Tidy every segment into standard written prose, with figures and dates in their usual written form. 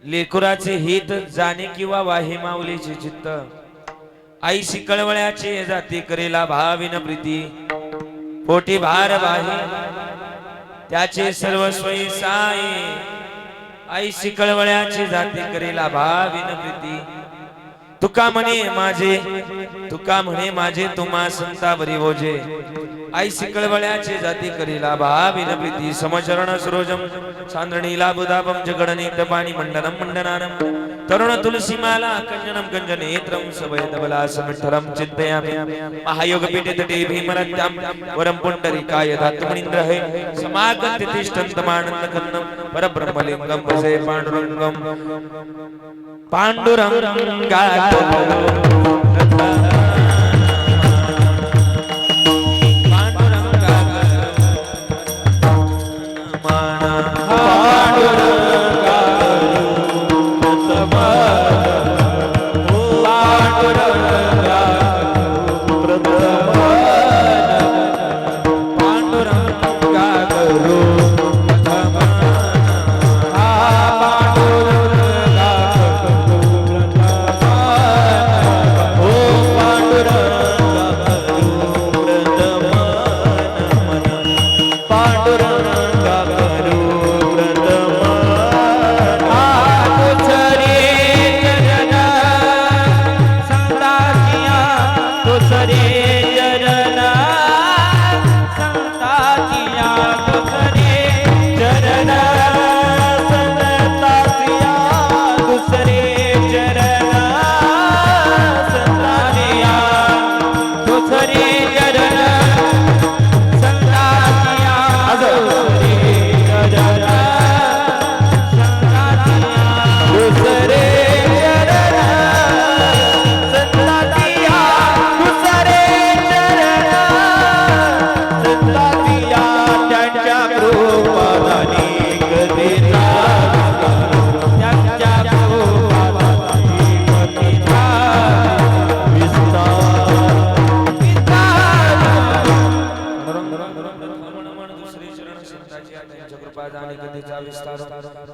लेकुराचे हित जाणे किंवा वाहे माऊलीचे चित्त आईशी कळवळ्याचे जाती करेला भाविन प्रीती पोटी भार बाही त्याचे सर्वस्वई साई आईशी कळवळ्याचे जाती करेला भाविन प्रीती तुका म्हणे माझे तुम्हा संतावरी ओझे आईशी कळवळ्याचे जाती करीला भाविन प्रीती समचरण सरोजम चांदणीला बुधापम जगडनीत पाणी मंडनम मंडनानम तरुण तुलसीमाला कंजनम कंजनेत्रम सवयदबला समिठरम चिंतयामि महायोग पीठे तटे भीमरत्याम वरम पुंडरीकाय धात्मनिंद्र है समागत तिष्ठन्तमानंद कन्नम परब्रह्मलिंगम भजे पांडुरंगम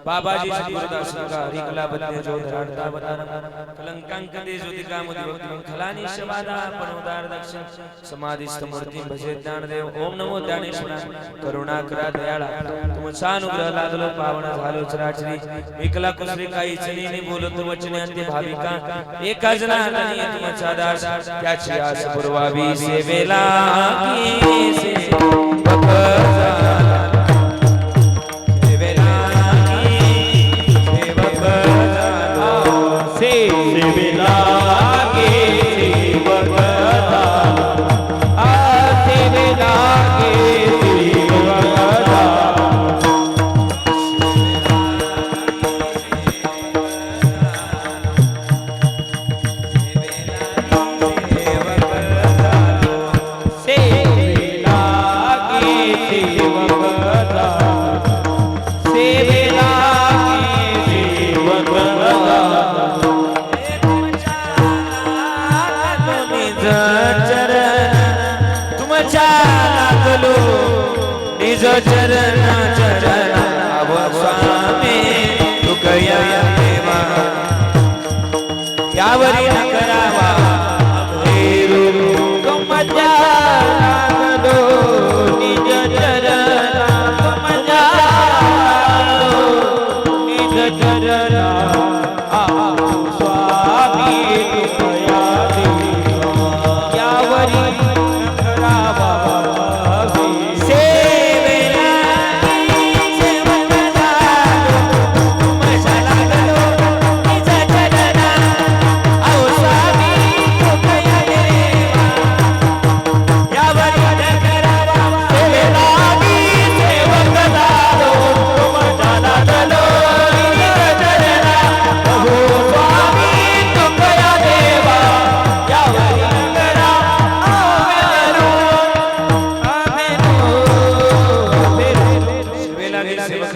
बाबाजी सद्गुरुदास का हरिकला बदले जो धराडता बदारम कलंकांक दे ज्योतिका मुदिवक्ति खलानी शबादा पनोदार दक्षिण समाधिस्थ मूर्ति भजे ज्ञानदेव ओम नमो ज्ञानेश्वरा करुणा करा दयाळा तुमचा अनुग्रह लादलो पावन झालो चराचरी एकला कुसरी काही चनीने बोलतो वचने अंते भाविका एका जनानी तुमचा दास त्याची आस पुरवावी सेवेला की से चरण चरण स्वामी तुकया देवा यावरी न करावा तुमच्या लागलो निज चरण तुमच्या निज चरण स्वामी तुकया देवा यावरी न करावा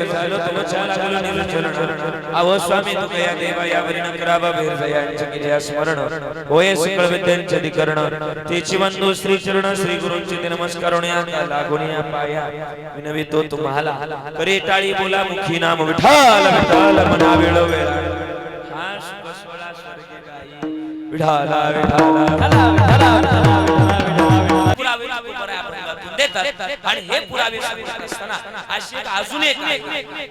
झालो तुमच्या लागलो निरंजन अहो स्वामी तुकया देवा यावरी न करावा भेर जयांचे केले स्मरण होय सकळ विद्यांचे अधिकरण तेची बंधू श्री चरण श्री गुरूंचे नमस्कारोण्या लागोनिया पाया विनवितो तुम्हाला करे टाळी बोला मुखी नाम विठ्ठल विठ्ठल मना वेळ वेळ हा सुखस्वला स्वर्गे गाई विठ्ठला विठ्ठला आणि हे पुरावे सांगत असताना अशी एक अजून एक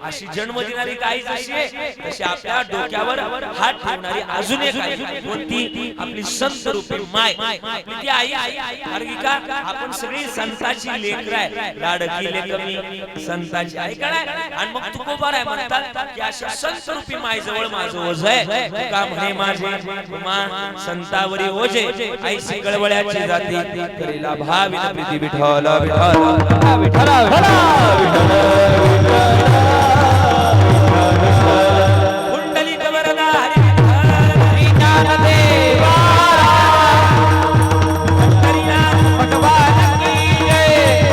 अशी जन्म देणारी गाय जशी आहे तशी आपल्या डोक्यावर हात ठेवणारी अजून एक आहे कोणती आपली संत रूपी माय आपली ती आई अर्गिका आपण सगळी संताची लेकरं आहे लाडकी लेकरं संताची आई काय आणि मग तुकोबा आहे म्हणतात की अशा संत रूपी माय जवळ माझं ओझ आहे का म्हणे माझे मा संतावरी ओझे ऐशी गळवळ्याची जाती करीला भाविन प्रीती विठ्ठल विठ्ठल विठ्ठल कुंडली कवरदा हरी हरी ज्ञानदेवा हरिनाम भगवान की जय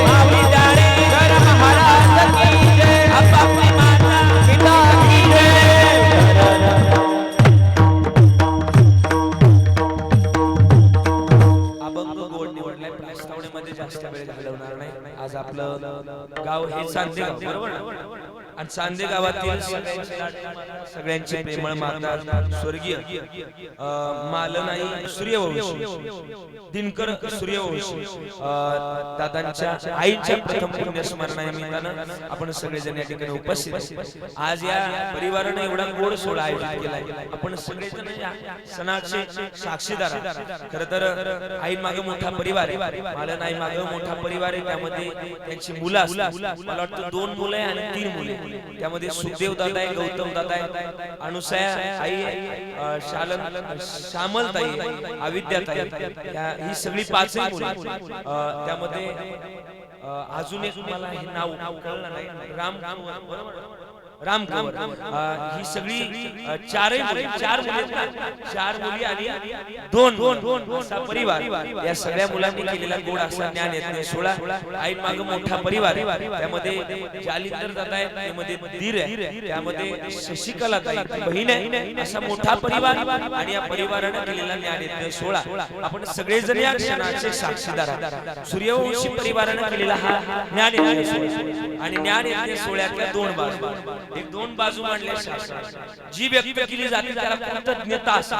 माऊली दारे घर महाराज की जय आपली माता पिता की जय अभंग गोड निवडलाय प्रस्तावनेमध्ये जास्त वेळ घालवणार नाही आज आपलं गाव हे चांदेगाव बरोबर आणि चांदे गावातील सगळ्यांची प्रेमळ माता स्वर्गीय मालनाई सूर्यवंशी दिनकर सूर्यवंशी दादांच्या आईच्या प्रथम पुण्यस्मरणानिमित्तानं आपण सगळेजण या ठिकाणी उपस्थित आज या परिवाराने एवढा गोड सोहळा आयोजित केलाय आपण सगळेजण या सणाचे साक्षीदार खरं तर आई मागे मोठा परिवार आहे मालनाई मागे मोठा परिवार आहे त्यामध्ये त्यांची मुलं असतात मला वाटतं 2 मुलं आहे आणि 3 मुले त्यामध्ये सुखदेव दादा आहे गौतम दादा आहे अनुसया आई शालन श्यामल ताई अविद्या ताई ही सगळी 5 मुले त्यामध्ये अजून एक मला हे नाव कळलं नाही राम बरोबर राम ही सगळी 4 मुली आणि 2 असा परिवार या सगळ्या मुलांनी केलेला गोड असा ज्ञान यज्ञ सोहळा आई मागे मोठा परिवार त्यामध्ये जालिंदर दादा आहे त्यामध्ये दीर आहे त्यामध्ये शशिकला ताई बहीण आहे असा मोठा परिवार आणि या परिवाराने केलेला ज्ञान यज्ञ सोहळा आपण सगळेजण या क्षणाचे साक्षीदार आहात सूर्यवंशी परिवाराने केलेला हा ज्ञान यज्ञ सोहळा आणि ज्ञान यज्ञ सोहळ्यातल्या 2 बाजू एक 2 बाजू मांडल्या जी व्यक्त केली जाते त्याला कृतज्ञता असते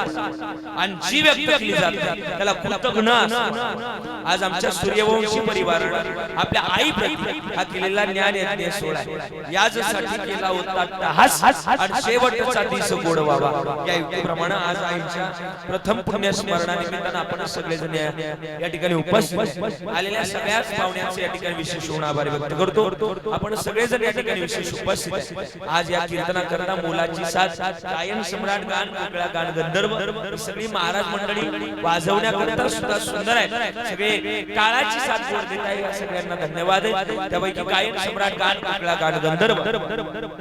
आणि जी व्यक्त केली जाते त्याला कृतज्ञ असते आज आमच्या सूर्यवंशी परिवाराने आपल्या आई प्रती हा केलेला ज्ञान यज्ञ सोहळा यासाठी केला होता हास आणि शेवटचा दिवस गोड व्हावा या युक्तीप्रमाणे आज आईच्या प्रथम पुण्यस्मरणानिमित्ताने आपण सगळेजण या ठिकाणी उपस्थित आलेल्या सगळ्याच पाहुण्यांचे या ठिकाणी विशेष आभार व्यक्त करतो आपण सगळेजण या ठिकाणी विशेष उपस्थित आज या कीर्तना करता मोलाची साथ गायन सम्राट गान कोकळा गान गंधर्व सगळी महाराज मंडळी वाजवण्याकरता सुद्धा सुंदर आहे सगळे काळाची साथ जोड देत आहे सगळ्यांना धन्यवाद आहे त्यापैकी गायन सम्राट गान कोकळा गान गंधर्व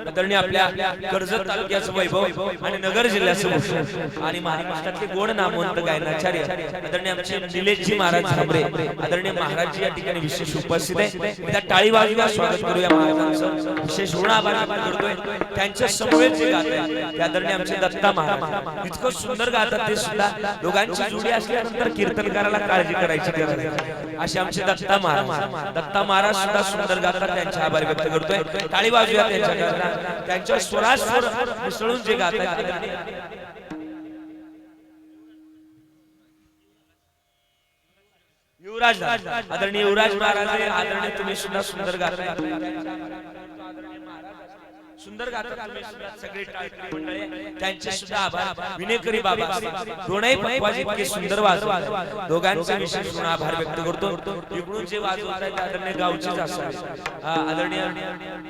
आदरणीय आपल्या कर्जत तालुक्याचं वैभव आणि नगर जिल्ह्याचं भूषण आणि महाराष्ट्रातले गोड नामवंत गायनाचार्य आदरणीय आमचे निलेशजी महाराज झांबरे आदरणीय महाराज या ठिकाणी विशेष उपस्थित आहे त्या टाळी वाजवून स्वागत करूया महाराजांचं विशेष आभार करतोय त्यांच्या समवेत जे गातात त्या आदरणीय आमचे दत्ता महाराज इतकं सुंदर गातात ते सुद्धा दोघांची जोडी असल्यानंतर कीर्तनकाराला काळजी करायची गरज नाही असे आमचे दत्ता महाराज सुद्धा सुंदर गातात त्यांचे आभार व्यक्त करतोय टाळी वाजूया त्यांच्या स्वरात स्वर मिसळून जे गातात युवराज आदरणीय युवराज महाराज आदरणीय तुम्ही सुद्धा सुंदर गाताय सुंदर गातात सगळे टाळकरी मंडळी त्यांचे सुद्धा आभार विनेकरी बाबा दोनही पक्वाज इतके सुंदर वाजवतात दोघांचे विशेष आभार व्यक्त करतो इकडून जे वाजवतात आदरणीय गावचेच असतात आदरणीय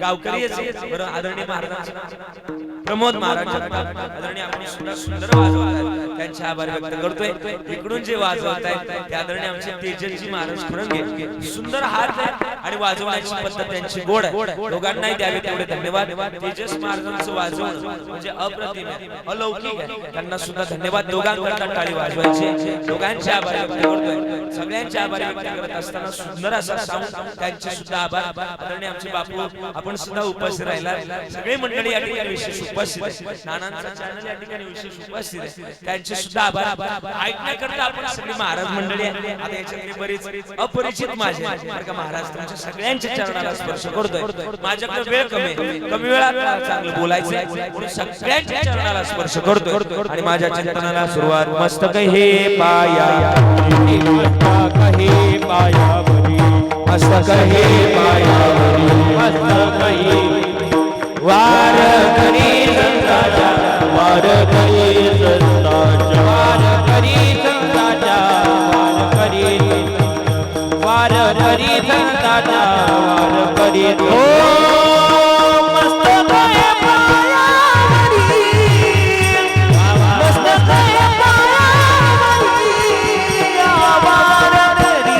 गावकरी बरं आदरणीय महाराजांचं प्रमोद महाराज जगताप आदरणीय आपण सुद्धा सुंदर वाजवतात त्यांचे आभार व्यक्त करतोय इकडून जे वाजवतात ते आदरणीय आमचे तेजस्वी महाराज खुरंगे सुंदर हात आणि वाजवण्याची पद्धत त्यांची गोड आहे दोघांनाही द्यावे तेवढे धन्यवाद तेजस महाराजांचं वाजवणं म्हणजे अप्रतिम अलौकिक आहे त्यांना सुद्धा धन्यवाद दोघांकरता टाळी वाजवायची दोघांचे आभार व्यक्त करतोय सगळ्यांचे आभार व्यक्त करत असताना सुंदर असा साऊंड त्यांचे सुद्धा आभार आदरणीय आमचे बापू आपण सुद्धा उपस्थित राहिला सगळे मंडळी या ठिकाणी विशेष उपस्थित आहे नानांचा चॅनल या ठिकाणी विशेष उपस्थित आहे त्यांचे सुद्धा आभार ऐकण्याकरता आपण सगळी महाराज मंडळी आहे आता याच्यातली बरीच अपरिचित माझे बरं का महाराज तुमच्या सगळ्यांच्या चरणाला स्पर्श करतोय माझ्याकडे वेळ कमी वेळात चांगलं बोलायचं म्हणून सगळ्यांच्या चरणाला स्पर्श करतोय आणि माझ्या चिंतनाला सुरुवात मस्तक हे पाया मस्तक हे पायावरी मस्तक हे पायावरी मस्तक हे वार करी संताचा वार करी संताचा वार करी संताचा वार करी संताचा वार करी ओ मस्तक हे पायावरी मस्तक हे पायावरी वार करी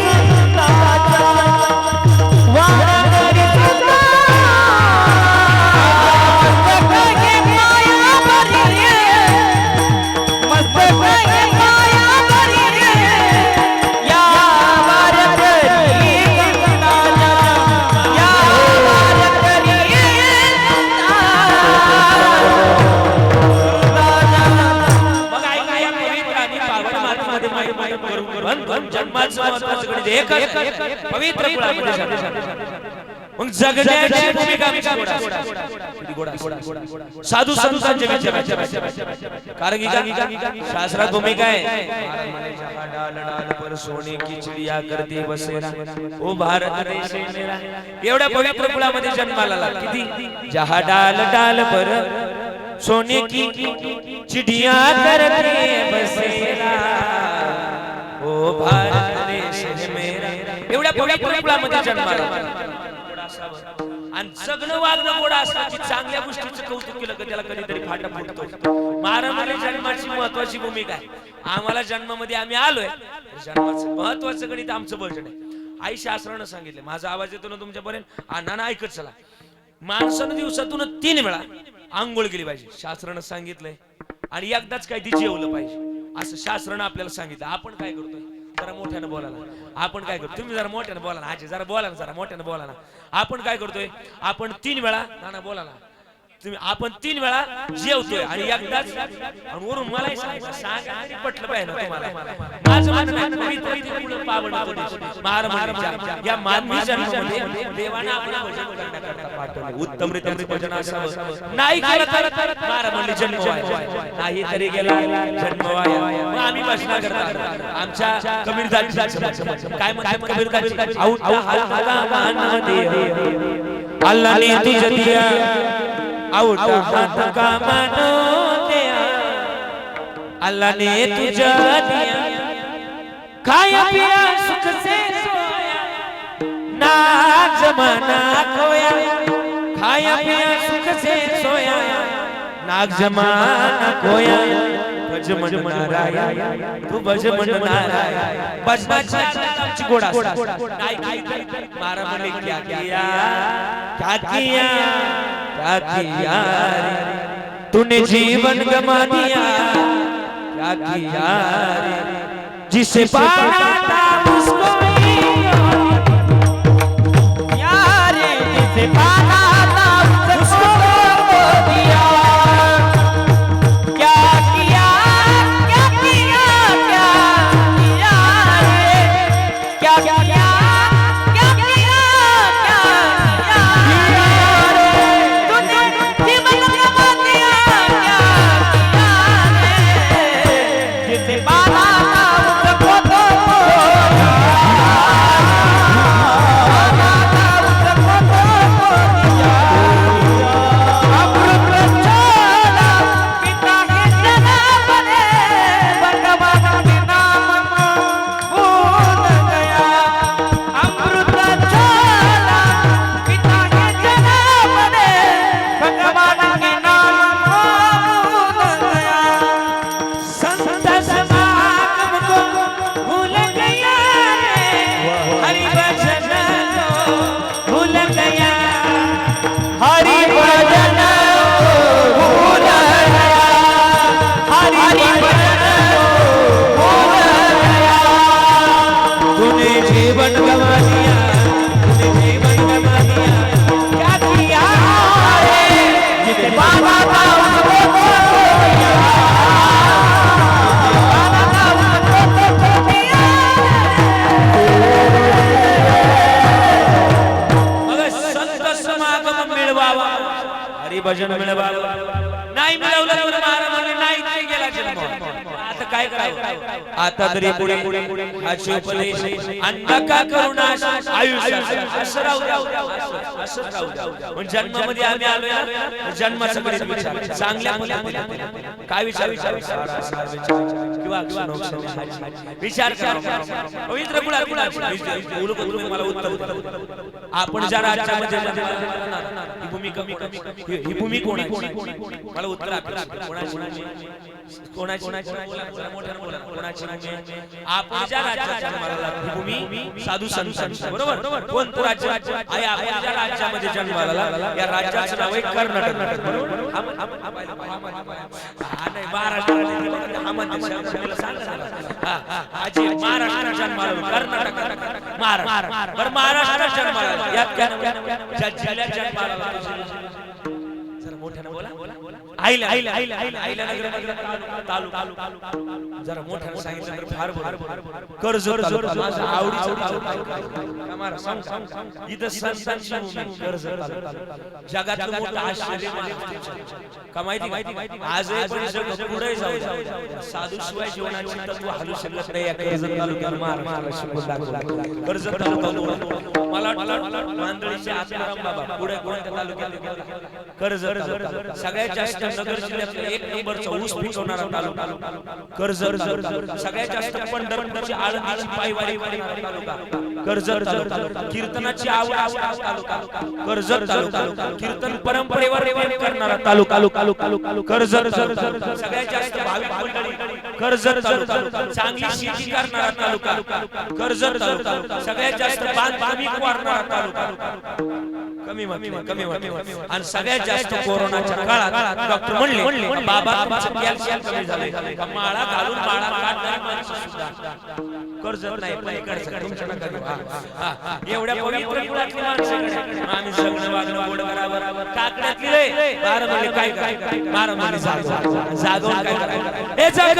संताचा वार करी पवित्र मग जगण्याची भूमिका साधू संतांचे कारण की शास्त्रात भूमिका आहे डाल डाल पर सोने की चिड़िया करते बसेरा ओ भारत देश मेरा एवढ्या पवित्र कुळामध्ये जन्माला आला किती जहा डाल डाल पर सोने की चिड़िया करते बसेरा ओ भारत देश मेरा एवढ्या पवित्र कुळामध्ये जन्माला आणि सगळं वागणं गोड असतं की चांगल्या गोष्टीचं कौतुक केलं की त्याला कधीतरी फाटा फुटतो महाराजांच्या जन्माची महत्वाची भूमिका आहे आम्हाला जन्मामध्ये आम्ही आलोय जन्माचं महत्वाचं गणित आमचं बळजड आहे आई शास्त्रानं सांगितलं माझा आवाज येतो ना तुमच्यापर्यंत अण्णांना ऐकत चला माणसानं दिवसातून 3 वेळा आंघोळ केली पाहिजे शास्त्रानं सांगितलंय आणि एकदाच काय ती जेवलं पाहिजे असं शास्त्रानं आपल्याला सांगितलं आपण काय करतोय जरा मोठ्यानं बोला ना आपण काय करतो तुम्ही जरा मोठ्यानं बोला ना आजी जरा बोला ना जरा मोठ्यानं बोला ना आपण काय करतोय आपण 3 वेळा नाना बोला ना तुम्ही आपण 3 वेळा जेवतोय आणि एकदाच आणि वरून मलाही सांगा पटलं पाहिजे तुम्हाला माझं म्हणणं पवित्र पावन महाराजांच्या या मानवी जन्मामध्ये देवाने आपल्याला भजन करण्याकरता पाठवले उत्तम रीतीने भजन असावं नाही तर महाराजांनी जन्म व्हावा नाही तरी गेला जन्म व्हावा मग आम्ही भजन करतात आमच्या कबीरदासचं काय म्हणतात कबीरदास औटा हलका मान दे अल्लाह ने तुझे दिया औटा हाथ का मानो दिया अल्लाह ने तुझे दिया खाया पिया सुख से सोया ना जमाना खोया खाया पिया सुख से सोया नाग जमाना खोया भज मन नारायण तू भज मन नारायण भजनाची गोडा मारा मने क्या किया क्या किया क्या किया तूने जीवन गमा दिया क्या किया जिसे पाना था उसको यार जिसे पाना था उसको दिया क्या किया क्या किया क्या किया क्या किया Yeah. मिळवावा हरिभजन मिळवावा नाही मिळवलं तर महाराज म्हणले नाही ते गेला जन्म आता काय करावं आता तरी पुढे हाची उपदेश अन्नका करुणास आयुष्य असं राहू द्या असं राहू द्या पण जन्मामध्ये आम्ही आलोय जन्माचं कधी विचार चांगल्या पद्धतीने काय विचार किंवा विचार करा पवित्र गुणात्मा तुम्ही मला उत्तर आपण ज्या राज्यामध्ये ही भूमी कमी ही भूमी कोणाची मला उत्तर कोणाची आपण ज्या राज्यात जन्माला ही भूमी साधू संतांची बरोबर कोण तो राज्य आहे आपण ज्या राज्यामध्ये जन्माला या राज्याचं नाव आहे कर्नाटक बरोबर नाही महाराष्ट्र जन्माला कर्नाटक महाराष्ट्र जन्माला यात जिल्ह्यात जन्माला जरा मोठ्याने बोला आईला तालुका जरा मोठ्याने सांगितलं तर फार कर्जत तालुका आवडीचं इथं संतांची भूमी कर्जत जगातलं मोठं आश्चर्य का माहिती आज पण जग पुढे जाऊ साधू शिवाय जीवनाची तत्व हलू शकत नाही या कर्जत तालुक्यात महाराष्ट्र कर्जत तालुका मला मांदळीचे आत्माराम बाबा पुढे कोणत्या तालुक्यात कर्जत सगळ्यात जास्त नगर जिल्ह्यातला एक नंबरचा ऊस पिकवणारा तालुका कर्जत सगळ्यात जास्त पंढरपूरची आळंदीची पायवारी तालुका कर्जत तालुका कीर्तनाची आवड तालुका कर्जत तालुका कीर्तन परंपरेवर प्रेम करणारा तालुका कर्जत सगळ्यात जास्त भाविक मंडळी कर्जत तालुका चांगली शेती करणारा तालुका कर्जत तालुका सगळ्यात जास्त बांधकामी करणारा तालुका कमी आणि सगळ्यात जास्त कोरोनाच्या काळात डॉक्टर म्हणले बाबा तुमचं कॅल्शियम कमी झालंय माळा घालून माळा काढणारी माणसं सुद्धा कर्जत नाही पलीकडचं तुमच्या नका एवढ्या पवित्र कुळातली माणसं आम्ही सगळं वागणं गोड करावं काकड्यातली रे मार म्हणले काय मार म्हणले जागवून काय करायचं हे जग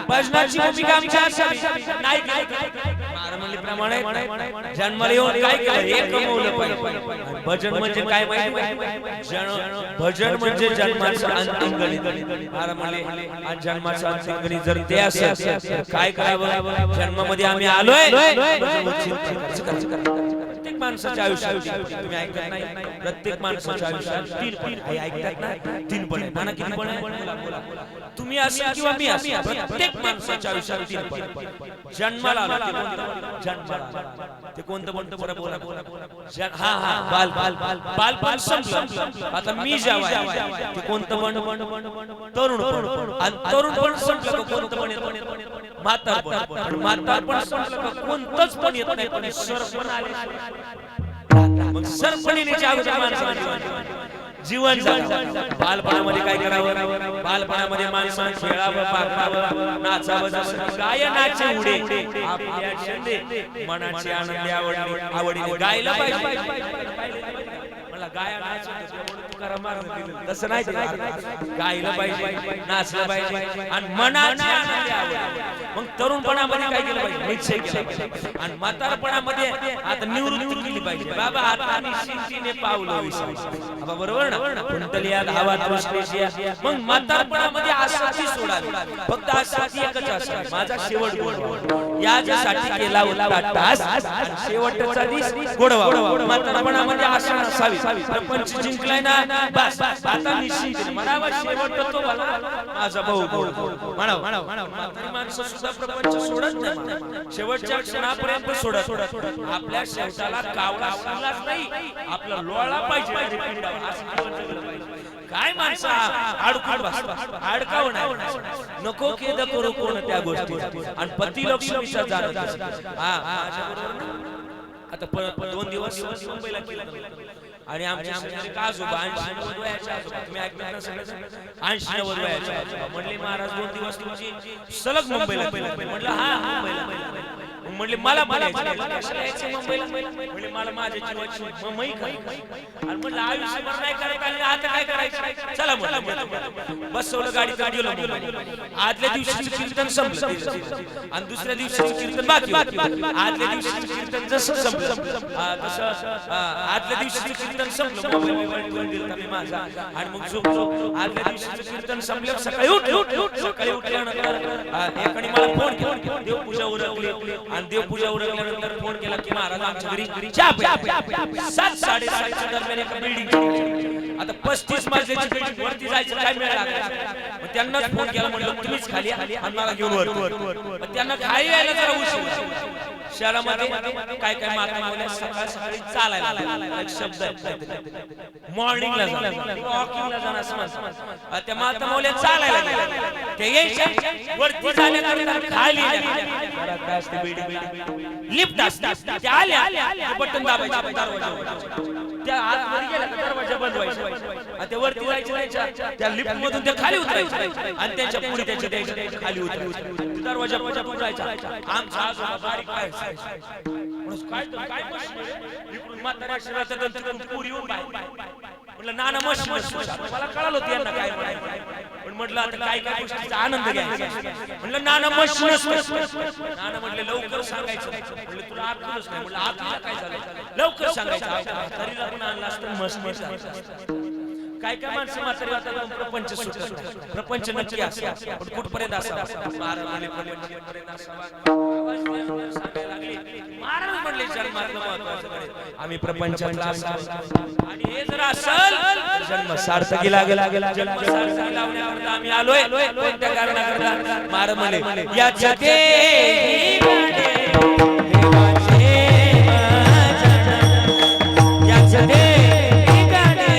भजनाची भूमिका आमच्या नाही प्रमाणे जन्माला येऊन काय केलं हे कमवलं पाहिजे भजन म्हणजे काय माहिती भजन म्हणजे जन्माचं अंतिम गणित म्हणले जन्माचं अंतिम गणित जर ते असेल काय करावं जन्मामध्ये आम्ही आलोय प्रत्येक माणसाच्या आयुष्यात तुम्ही ऐकत नाही प्रत्येक माणसाच्या आयुष्यात तीन पण ऐकतात ना तीन पण म्हणा किती पण आहे तुम्ही असा किंवा मी असा प्रत्येक माणसाच्या आयुष्यात तीन पण जन्माला आलो ते कोणतं म्हणतं बोला हा बालपण संपलं आता मी जेव्हा ते कोणतं म्हण तरुण आणि तरुण पण संपलं कोणतं म्हण म्हातारपण संपलं कोणतंच पण येत नाही पण सरपण आले मग सरपणीने अगोदर माणसाने जीवन बालपणामध्ये काय करावं बालपणामध्ये माणसाने खेळावं पाकावं नाचावं जसं गायनाचे उडे आपल्या मनाची आनंदी आवडीने गायला पाहिजे त्याला गाया नाचत म्हणून तुकाराम महाराजांनी दिलं तसं नाही ते गायला पाहिजे नाचलं पाहिजे आणि मनाची आनंदी आवड मग तरुणपणामध्ये काय केलं पाहिजे निश्चय केला पाहिजे आणि म्हातारपणामध्ये आता निवृत्ती केली पाहिजे बाबा आता निश्चिंतीने पावलं विसायचं बाबा बरोबर ना कुंडलिया धावा दृष्टीशिया मग म्हातारपणामध्ये आसक्ती सोडावी फक्त आसक्ती एकच असावी माझा शेवट गोडवा याच्यासाठी केला होता तास आणि शेवटचा दिस गोडवा म्हातारपणामध्ये आशा नसावी प्रपंच जिंकलाय ना बस आता निश्चिंत म्हणावा शेवट तो माझा भाऊ म्हणाव म्हातारी माणसं सुद्धा प्रपंच सोडत नाही शेवटच्या क्षणापर्यंत सोडत आपल्या शेवटाला कावळा असलाच नाही आपला लोळा पाहिजे काय माणसा अडकावं नको खेद करू कोण त्या गोष्टी आणि पती लक्ष्मीचा जाणत आता 2 दिवस मुंबईला केलं आणि आमच्या आजोबा 80 वयाच्या आजोबा तुम्ही ऐकता सगळं 80 वयाच्या आजोबा म्हणले महाराज 2 दिवस तुमची सलग मुंबईला म्हणलं हा मुंबईला म्हणले मला यायचं मुंबईला म्हणले मला माझ्या जीवाची ममई काय आणि म्हणलं आयुष्यभर नाही करायचं आता काय करायचं चला म्हणलं बसवलं गाडी गेलो आदल्या दिवशी कीर्तन संपलं आणि दुसऱ्या दिवशी कीर्तन बाकी आदल्या दिवशी कीर्तन जसं संपलं तसं आदल्या दिवशी कीर्तन संपलं मोबाईल दिला मी माझा आणि मग झोपलो आदल्या दिवशी कीर्तन संपलं सकाळी उठल्यानंतर एकाने मला फोन केला देवपूजा उरकली आणि देवपूजा उरकल्यानंतर फोन केला की महाराज आमच्या घरी चहा प्या 7:30 दरम्यान एका बिल्डिंग आता 35 मजल्याची बिल्डिंग वरती जायचं काय मिळालं मग त्यांना फोन केला म्हणलं तुम्हीच खाली आणि मला घेऊन वर त्यांना खाली यायला जरा उशीर शहरामध्ये काय काय महात्मा सकाळी चालायला एक शब्द मॉर्निंगला वॉकिंगला जाणं असं म्हणतात त्या महात्मा मौल्या चालायला गेल्या ते यायच्या वरती जाण्याकरिता खाली लिफ्ट असते ते आल्या बटन दाबायचं दरवाजा त्या आतमध्ये गेला का दरवाजा बंद व्हायचा त्या वरती जायच्या त्या लिफ्ट मधून ते खाली उतरायचे आणि त्यांच्या पुढे त्याचे द्यायचे खाली उतरायचे दरवाजा उघडायचा आमचा आजोबा बारीक काय काय इकडून म्हाताऱ्या शहराचा तिकडून पुरी येऊन म्हटलं नाना मस्त मला कळालं होतं यांना काय पण म्हटलं आता काय काय गोष्टीचा आनंद घ्यायचा म्हटलं नाना मस्त नाना म्हटले लवकर सांगायचं म्हटलं तुला आठवलंच नाही म्हटलं आता काय झालं लवकर सांगायचं तरी आपण आणलं असतं मस्त काय काय माणसं म्हातारी आता प्रपंच सुटत प्रपंच नक्की असा पण कुठपर्यंत असावा महाराज पर्यंत असावा सांगायला लागले महाराज म्हणले जन्मातलं महत्त्वाचं आम्ही प्रपंचातला असावं आणि हे जर असेल जन्म सार्थकी लागेल जन्म सार्थकी लावण्याकरता आम्ही आलोय कोणत्या कारणाकरता महाराज म्हणले याच्या भजन याच देवी गडे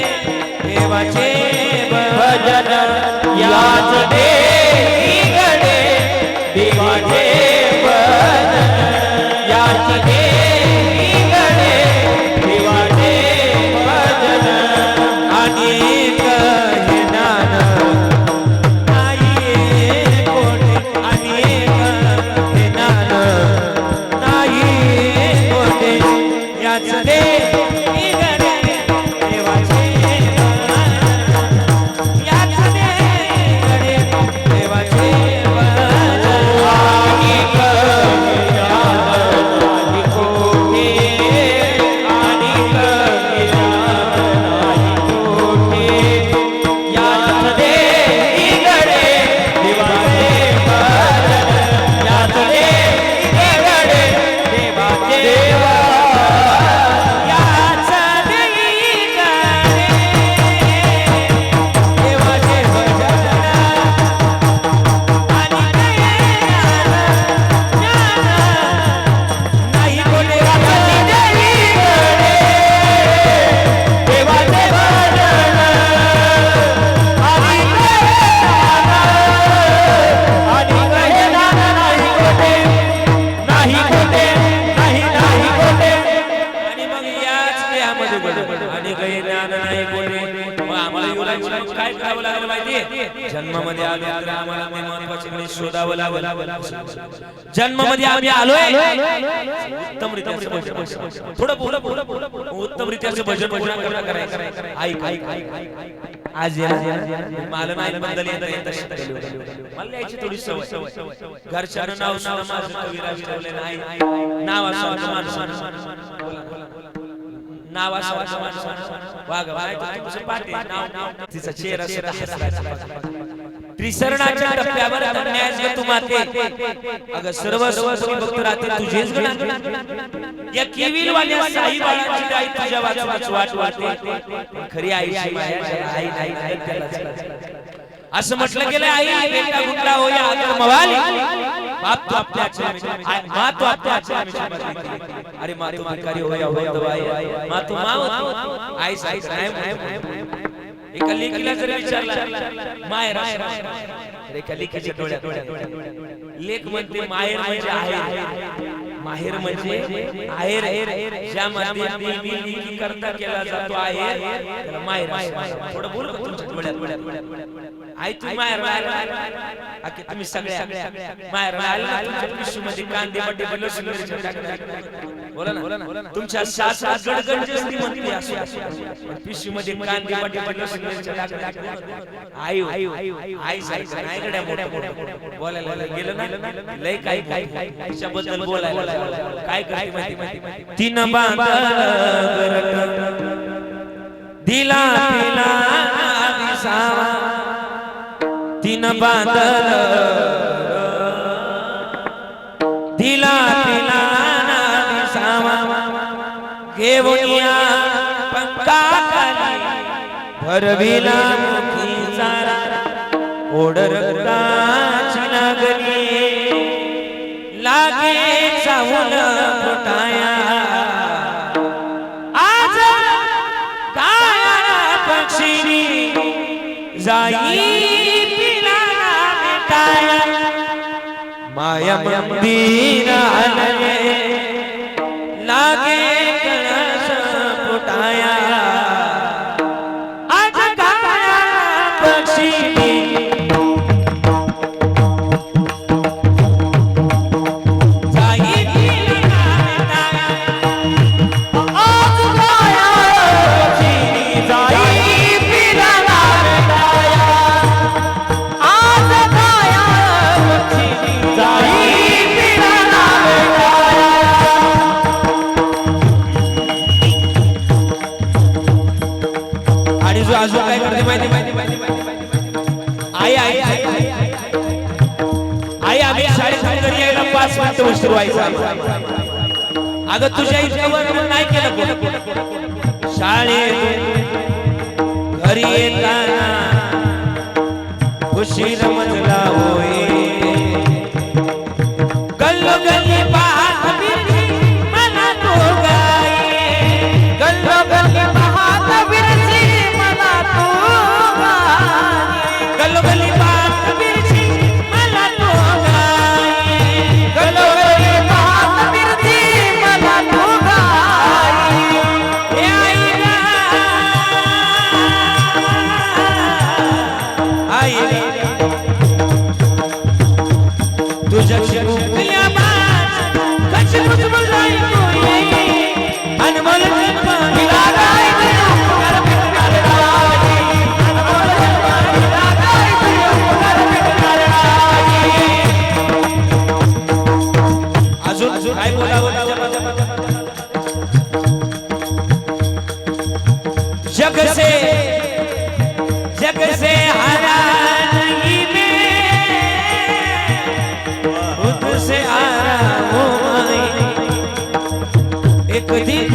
देवाचे भजन याच देवी गडे देवाचे भजन अनेक हे ज्ञान नाही कोठे अनेक हे ज्ञान नाही कोठे याच देवी गडे देवाचे को काय करावं लागलं माहितीये जन्मामध्ये आलो तर आम्हाला ते महत्त्वाचे म्हणजे शोधावं लागलं जन्मामध्ये आम्ही आलोय उत्तम रीत्या थोडं उत्तम रीत्याचं भजन करायचं आज मला नाही बदल मला याची थोडी सवय घरच्यानं नाव माझं कविरा विरवलं नाही नाव नाव वाघ तिचा चेहरा त्रिसरणाच्या टप्प्यावर अन्यास ग तू माते अगं सर्व भक्त राहते तुझेच गण या केविल वाल्या साई बाळाची आई तुझ्या वाट वाटते खरी आई आई नाही असं म्हटलं गेलं आई बेटा गुंडा हो या अगर मवाली बाप तो आपल्या माँ तो आपल्या अरे माँ तो भिकारी हो या हो दवाई माँ तो माँ आई साई एका लेकीला जर विचारला माहेर एका लेकीच्या डोळ्यात लेक म्हणते माहेर म्हणजे आहे माहेर म्हणजे आहेर ज्यामध्ये मी करता केला जातो आहेर त्याला माहेर थोडं बोल तुमच्या डोळ्यात आई तू माहेर आके तुम्ही सगळ्या माहेर तुमच्या पिशवीमध्ये कांदे बटे बटे लसूण बोला ना तुमच्या सासरा गडगड जसली म्हणते असं पिशवीमध्ये कांदे बटे बटे लसूण आई आई सारखं नाही गड्या मोठ्या बोलायला गेलं ना लय काय तिच्याबद्दल बोलायला काय करते माहिती तीन बांध दिला तिला विसावा तीन बांधल दिला तिला विसावा घेऊया पंखाखाली भरविला मुखी सारा ओढ रक्ताची लागली लागे चाहून फुटाया आज काया पक्षी जाई पिला मिटाया माया मंदिर आले लागे कळस फुटाया आज काया पक्षी अजून काय करते माहिती आई आई आई आम्ही शाळेतून घरी यायला 5 मिनिटं उशीर व्हायचा अगं तुझ्या इतकं नाही केलं शाळेतून घरी येताना उशीर मजला होय गल्लो गल्ली पाहत फिरती मला तो गाई गल्लो गल्ली पाहत फिरती गल्लो गल्ली पाहत फिरती मला तो गाई गल्लो गल्ली पाहत फिरती मला तो गाई हे आई तुझ्या शिकूया बाज कशी मुझमल जाई तू ये अनमोल जन्म मिला गाय कर कर राजी अनमोल जन्म मिला गाय कर कर राजी अजून काय बोलावं जग से हरा नहीं से आराम एक दिन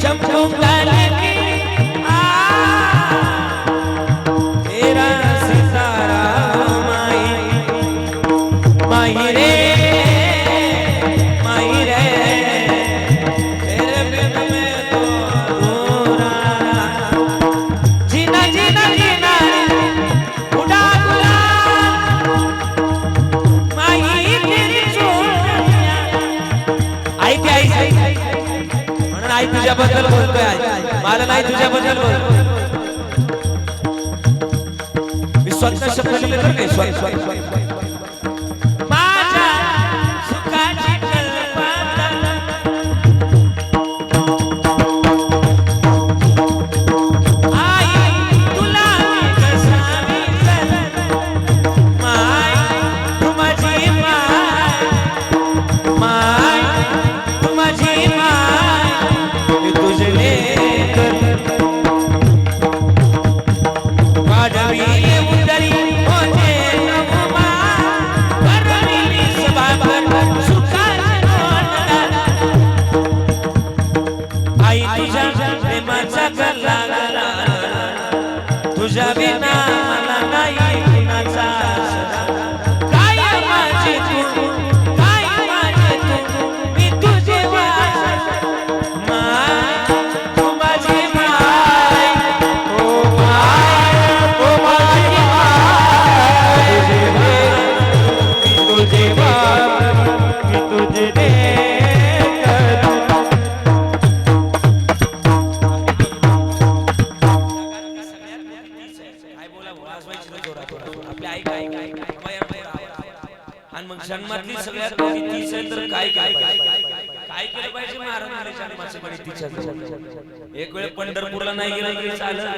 चमकूंगा लेकिन तेरा सितारा माही रे तेरे बिन मैं तो अधूरा जीना जीना जीना उड़ा उड़ा माही म्हणून आई तुझ्याबद्दल बोलतोय मला नाही तुझ्याबद्दल बोल स्वतः शब्द लिहिले तर नाही स्वतः माझ्या सुखाची कल्पना आई तुला मी कसा विसरणार माय तू माझी माय माय तू माझी माय मी तुझे लेकर माझी उदरी होते नमुमा करविली सभाकर सुखाची नोंद आई तुझ्या प्रेमाचा गल्ला गल्ला तुझ्या बिना मला नाही कुणाचा काय माझी तू काय माझी तू मी तुझे वास माय तू माझी माय ओ माय ओ माझी माय तुझे बाप मी तुझे लेकर काय बोला वाजवायची नाही जोरात आपली आई काय काय आणि मग जन्मातली सगळ्यात मोठी तीच आहे तर काय काय काय केलं पाहिजे महाराजांनी जन्माचं गणित तिच्या एक वेळ पंढरपूरला नाही गेलं तरी चालेल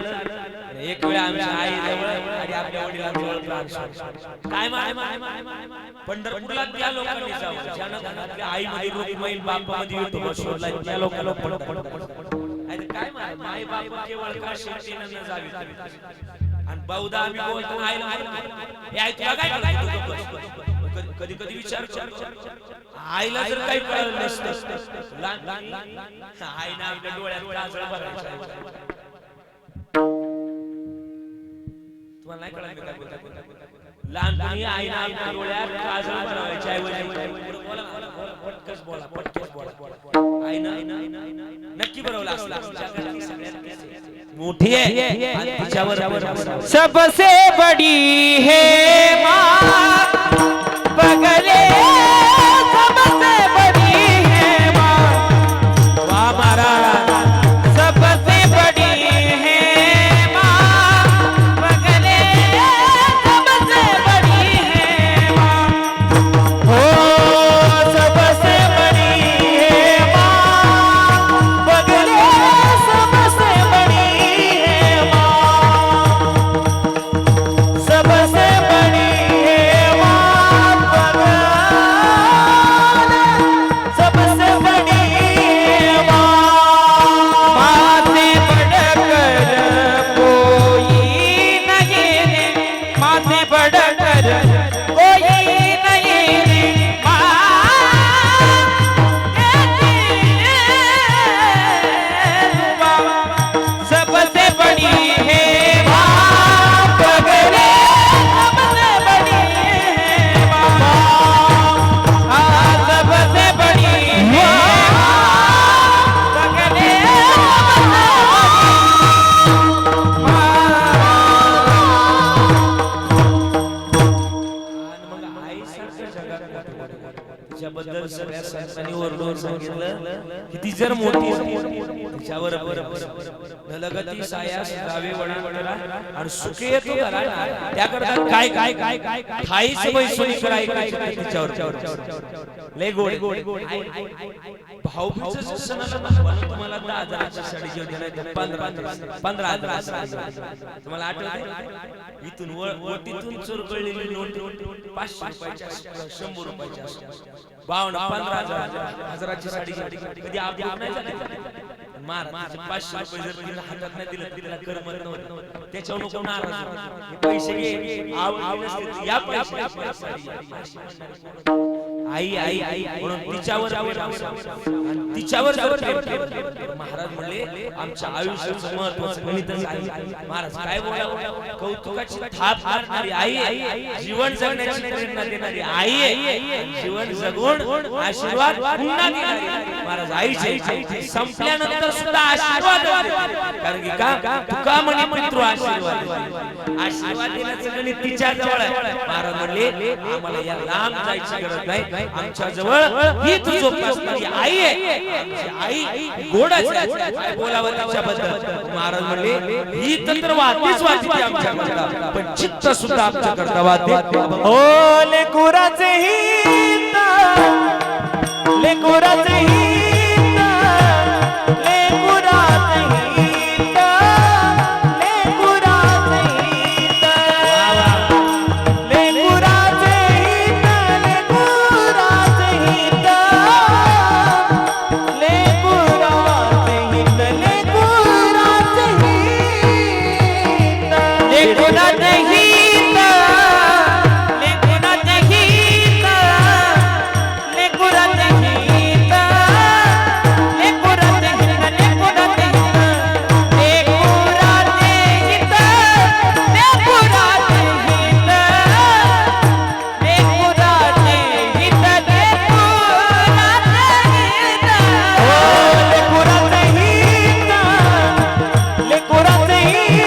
एक वेळ आमच्या आई जवळ आणि आपल्या वडिलांजवळ प्राण सोड काय पंढरपूरला त्या लोकांनी जावं ज्यांना घरातल्या आई मध्ये रुक्मिणी बापामध्ये विठोबा शोधला त्या लोकांना काय माय बाप केवळ का शेतीने न जावी आणि बहुधा आम्ही बोलतो आईला हे आई तुला काय करायचं कधी कधी विचार आईला जर काही कळलं नसतं आईने आपल्या डोळ्यात काजळ भरायचं तुम्हाला नाही कळलं काय बोलता लहानपणी आईने आपल्या डोळ्यात काजळ भरायच्या ऐवजी पटकस बोला आईनं नक्की भरवलं असलं मोठी आहे तिच्यावर सबसे बड़ी है माँ बगले सबसे बड़ी है माँ वाह महाराज सबसे बड़ी है माँ बगले सबसे बड़ी है माँ हो सबसे बड़ी है माँ बगले सबसे बड़ी है माँ सबसे बड़ी है माँ बगले सबसे बड़ी है माँ माँ से बढ़कर कोई नहीं है माँ से बढ़कर कोई नहीं है माँ सबसे बड़ी है माँ बगले सबसे बड़ी है माँ सबसे बड़ी है बगले तिच्याबद्दल सगळ्या संतांनी ओरडून सांगितलं की ती जर मोठी तिच्यावर नलगती सायास गावे वडा आणि सुखे येतो घराला त्याकरता काय काय काय काय खाईच बैसोनी करायची तिच्यावर लय गोड भाऊबीजेच्या सणाला तुम्हाला 10,000ची साडी घेऊन देणार 15,000 तुम्हाला आठवते इथून वटीतून चुरगळलेली नोट 500 रुपयाची 100 रुपयाची 15,000ची साडी कधी आपण नाही झाले महाराज 500 रुपये जर तिला हातात नाही दिलं तिला करमत नव्हतं त्याच्यावर नको नाराज पैसे घे आवड या पैसे आई आई आई म्हणून तिच्यावर महाराज म्हणले आमच्या आयुष्याचं महत्त्वाचं गणितच आहे महाराज काय बोलावं कौतुकाची थाप मारणारी आई जीवन जगण्याची प्रेरणा देणारी आई जीवन जगून आशीर्वाद पुन्हा देणारी महाराज आईचे संपल्यानंतर सुद्धा आशीर्वाद देते. कारण की का तुका म्हणे पितृ आशीर्वाद देण्याचं गणित तिच्या जवळ आहे. महाराज म्हणले आम्हाला या लांब जायची गरज नाही, आमच्या जवळ ही तुझो पासणारी आई आहे. आमची आई गोडच आहे, काय बोलावं तिच्याबद्दल. महाराज म्हणले ही तर वातीच वाटते आमच्या करता, पण चित्त सुद्धा आमच्या करता वाटते. ओ लेकुराचे हित, लेकुराचे हित, लेकुराचे हित, लेकुराचे हित, लेकुराचे हित, लेकुराचे हित, लेकुराचे हित, लेकुराचे हित, लेकुराचे हित.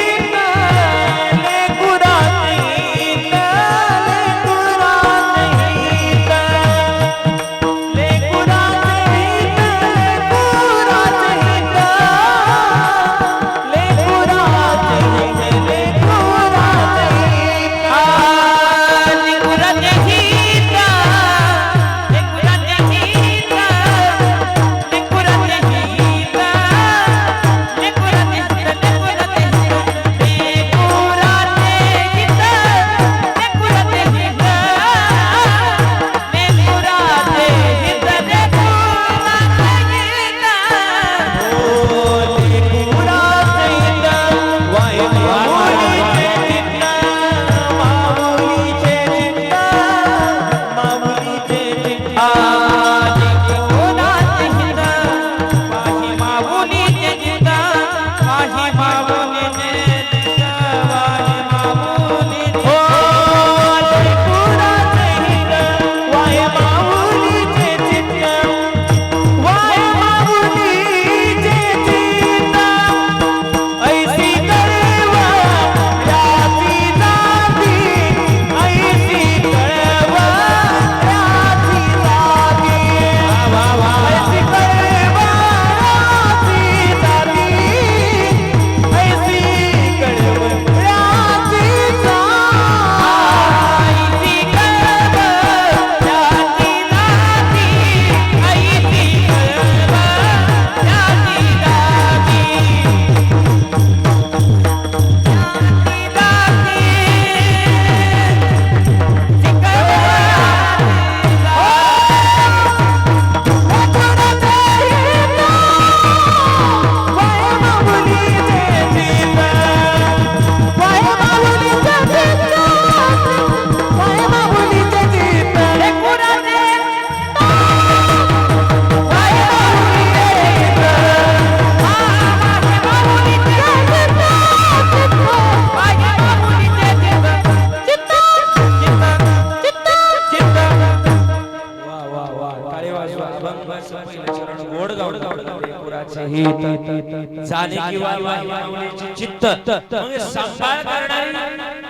जाणे किंवा माऊलीची चित्त म्हणजे सांभाळ करणारी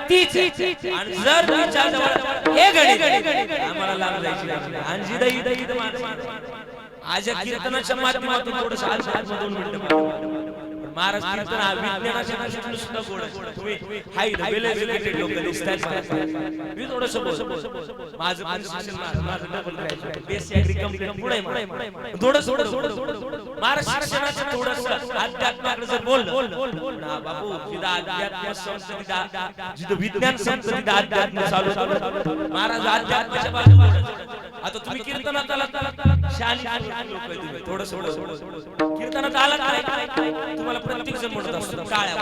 तीच. आणि जर तिच्या जवळ हे गणित आम्हाला लाभ जायची आणि दही दही आज कीर्तनाच्या माध्यमातून थोडस आत्मधून मिळतं. महाराज कीर्तन हा विज्ञानाच्या दृष्टीने सुद्धा गोड आहे. तुम्ही हाय वेल एज्युकेटेड लोक दिसतात. मी थोडंसं बोल माझं पण शिक्षण माझं double graduate BSc agri complete पुढे थोडं महाराज शिक्षणाचं थोडंसं अध्यात्माकडे जर बोललं ना बापू जिथं अध्यात्म संस्कृती जिथं विज्ञान संस्कृती अध्यात्म चालू महाराज अध्यात्माच्या बाजूला. आता तुम्ही कीर्तनात आलात शाली लोक थोडंसं कीर्तनात आलात काय तुम्हाला प्रत्येक जण म्हणत असतो टाळ्या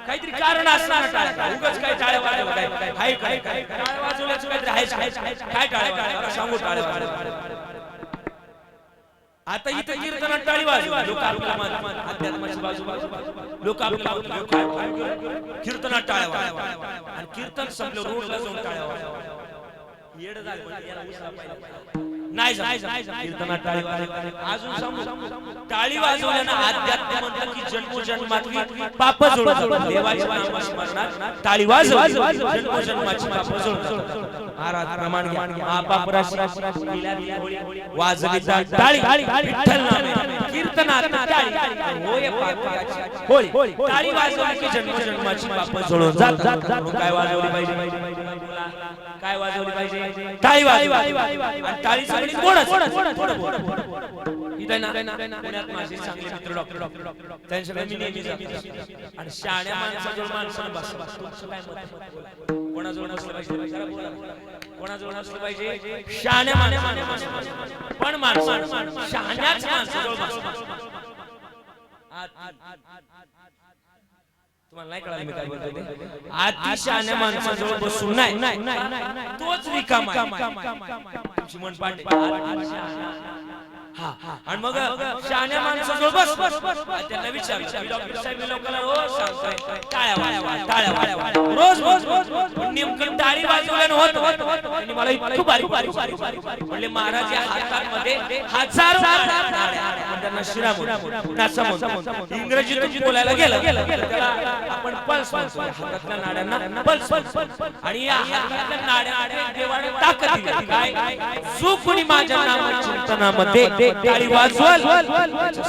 काहीतरी कारण असणार टाळ्या उगाच काय टाळ्या वाजवलं काय हाय काय काय टाळ्या वाजवल्याचं काहीतरी आहे काय टाळ्या वाजवलं सांगू टाळ्या वाजवलं. आता इथं कीर्तनात टाळी वाजवली लोक आपल्या अध्यात्माची बाजू लोक आपल्या कीर्तनात टाळ्या वाजवतात आणि कीर्तन संपलं रोडला जाऊन टाळ्या वाजवतात. येड झालं याला उचला पाहिजे नाही कीर्तनात टाळी वाजवली. अजून सांगू, टाळी वाजवल्यानं अध्यात्म म्हटलं की जन्मोजन्मातली पाप जुळतात. देवाच्या नामस्मरणात टाळी वाजव, जन्मोजन्माची पाप जुळतात. महाराज प्रमाण घ्या. महापाप वाजली टाळी, विठ्ठल नामे कीर्तनात टाळी, होय पापाची होळी. टाळी वाजवली की जन्मोजन्माची पाप जुळून जातात. काय वाजवली पाहिजे? काय वाजवली पाहिजे? टाळी वाजवायची. आणि टाळी सगळी गोडच. इथे ना पुण्यात माझे चांगले मित्र डॉक्टर त्यांच्याकडे मी नेहमी जातो. आणि शहाण्या माणसाजवळ माणसाने बसलं. कोणाजवळ नसलं पाहिजे? कोणाजवळ नसलं पाहिजे? शहाण्या माणसाने. पण माणसाने शहाण्याच माणसाजवळ बसलं. तुम्हाला नाही कळालं मी काय बोलतोय ते? अतिशहाण्या माणसाजवळ बसून नाही, तोच रिकामा तुमची मन पाठ. आणि मग शहाण्या माणसाजवळ बस. त्यांना विचारलं, डॉक्टर साहेब लोकांना रोज सांगताय टाळ्या वाजवा. रोज नेमकं टाळी वाजवल्यानं होत. आणि मला इतकं बारीक म्हणले महाराज या हातामध्ये हजारो त्यांना शिरा म्हणतो. इंग्रजीतून बोलायला गेलं त्याला आपण पल्स म्हणतो. हातातल्या नाड्यांना पल्स. आणि या हातातल्या नाड्या देवाने ताकद दिली. काय? जो कोणी माझ्या नामचिंतनामध्ये टाळी वाजवल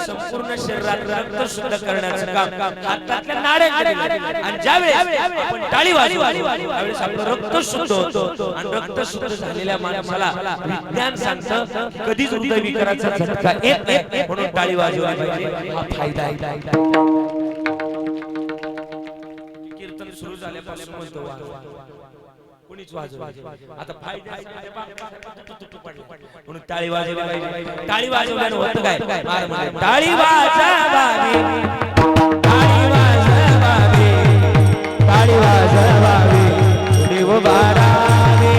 संपूर्ण शरीरात रक्त शुद्ध करण्याचं काम हातातल्या नाड्यांकडे. आणि ज्यावेळेस आपण टाळी वाजवली त्यावेळेस आपलं रक्त शुद्ध होतं. आणि रक्त शुद्ध झालेल्या माणसाला विज्ञान सांगतं कधीच हृदयविकाराचा झटका येत नाही. म्हणून टाळी वाजवली पाहिजे. हा फायदा आहे. कीर्तन सुरू झाल्यापासून म्हणतो कोणीच वाजवलं. आता फायदा म्हणून टाळी वाजवली पाहिजे. टाळी वाजवल्यानं होतं काय? टाळी वाजवावी, टाळी वाजवावी, टाळी वाजवावी, देव बारावी.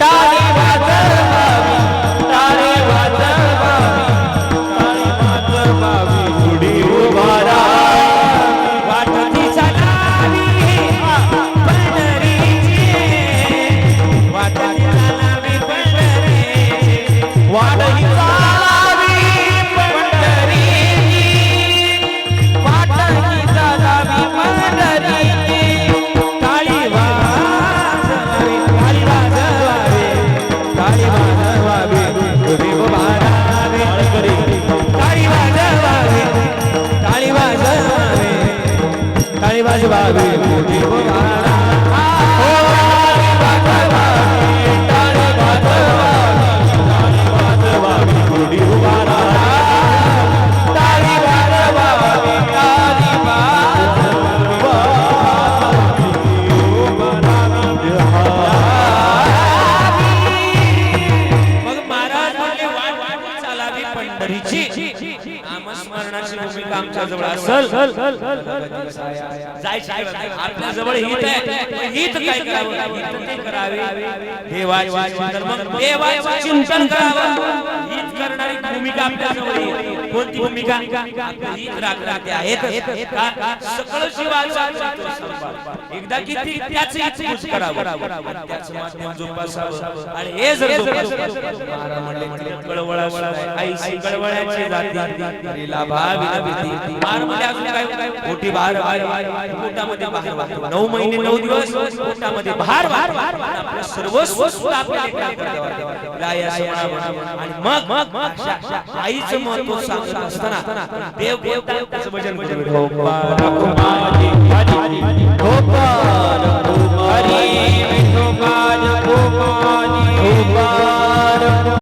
टाळी वाजवावी, टाळी वाजवावी, टाळी वाजवावी, पुढे उभारा. वाटती चालावी वाटही चालावी पंढरीची, वाटही चालावी पंढरीची. टाळी वाजवावी, टाळी वाजवावी, टाळी वाजवावी, देव बारावी. टाळी वाजवावी, टाळी वाजवावी, टाळी वाजवावी, देव बारावी. नामस्मरणाची भूमिका आमच्या जवळ असेल. आपल्या जवळ हित आहे. हित काय करावं? हित करावे देवाचे चिंतन करावं. हित करणारी भूमिका आपल्या जवळ येईल. कोणती भूमिका? हित राखते आहेत का? सकळ जीवाचं एकदा किती त्याच हित करावं, त्याचं माध्यम जोपासावं. आणि हे जर महाराज म्हणले कळवळा आईशी कळवळ्याची जाती लाभावी बार मध्ये अजून काय? पोटी भार, पोटामध्ये भार. 9 महिने 9 दिवस पोटामध्ये भार. आपलं सर्वस्व आपल्याला आणि मग आईचं महत्व सांगत असताना देव त्याचं भजन